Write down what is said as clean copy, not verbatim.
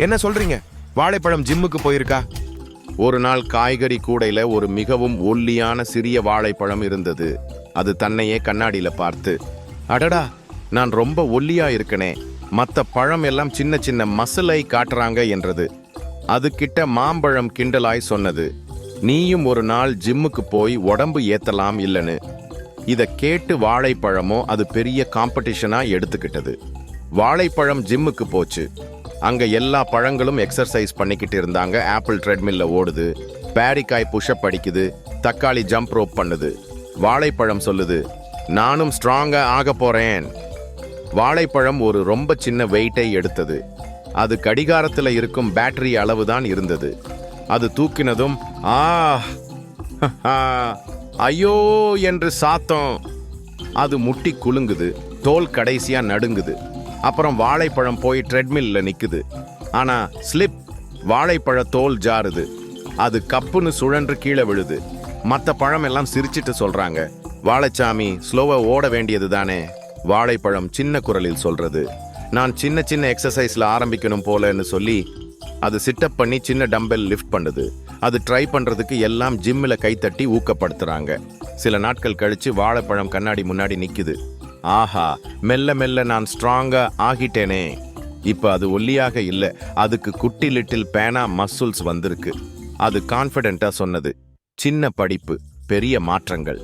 என்ன சொல்றீங்க? வாழைப்பழம் ஜிம்முக்கு போயிருக்கா? ஒரு நாள் காய்கறி கூடையில ஒரு மிகவும் ஒல்லியான சிறிய வாழைப்பழம் இருந்தது. அது தன்னையே கண்ணாடியில பார்த்து, அடடா, நான் ரொம்ப ஒல்லியா இருக்கனே, மத்த பழம் எல்லாம் சின்ன சின்ன மசிலை காட்டுறாங்க என்றது. அது கிட்ட மாம்பழம் கிண்டலாய் சொன்னது, நீயும் ஒரு நாள் ஜிம்முக்கு போய் உடம்பு ஏத்தலாம் இல்லைன்னு. இத கேட்டு வாழைப்பழமோ அது பெரிய காம்படிஷனா எடுத்துக்கிட்டது. வாழைப்பழம் ஜிம்முக்கு போச்சு. அங்க எல்லா பழங்களும் எக்ஸர்சைஸ் பண்ணிக்கிட்டு இருந்தாங்க. ஆப்பிள் ட்ரெட்மில்ல ஓடுது, பேரிக்காய் புஷ்அப் அடிக்குது, தக்காளி ஜம்ப் ரோப் பண்ணுது. வாழைப்பழம் சொல்லுது, நானும் ஸ்ட்ராங்கா ஆக போறேன். வாழைப்பழம் ஒரு ரொம்ப சின்ன வெயிட்டை எடுத்தது. அது கடிகாரத்துல இருக்கும் பேட்டரி அளவுதான் இருந்தது. அது தூக்கினதும் ஐயோ என்று சாத்தம். அது முட்டி குலுங்குது, தோல் கடைசியா நடுங்குது. அப்புறம் வாழைப்பழம் போய் ட்ரெட்மில்ல நிக்குது. ஆனா ஸ்லிப், வாழைப்பழ தோல் ஜாருது. அது கப்புன்னு சுழன்று கீழே விழுது. மற்ற பழம் எல்லாம் சிரிச்சிட்டு சொல்றாங்க, வாழைச்சாமி ஸ்லோவா ஓட வேண்டியது தானே. வாழைப்பழம் சின்ன குரலில் சொல்றது, நான் சின்ன சின்ன எக்ஸசைஸ்ல ஆரம்பிக்கணும் போலன்னு சொல்லி அது சிட்டப் பண்ணி சின்ன டம்பெல் லிஃப்ட் பண்ணுது. அது ட்ரை பண்றதுக்கு எல்லாம் ஜிம்மில் கைத்தட்டி ஊக்கப்படுத்துறாங்க. சில நாட்கள் கழிச்சு வாழைப்பழம் கண்ணாடி முன்னாடி நிக்குது. ஆஹா, மெல்ல மெல்ல நான் ஸ்ட்ராங்கா ஆகிட்டேனே. இப்ப அது ஒல்லியாக இல்ல, அதுக்கு குட்டி லிட்டில் பேனா மசில்ஸ் வந்திருக்கு. அது கான்ஃபிடென்ட்டா சொன்னது, சின்ன படிப்பு பெரிய மாற்றங்கள்.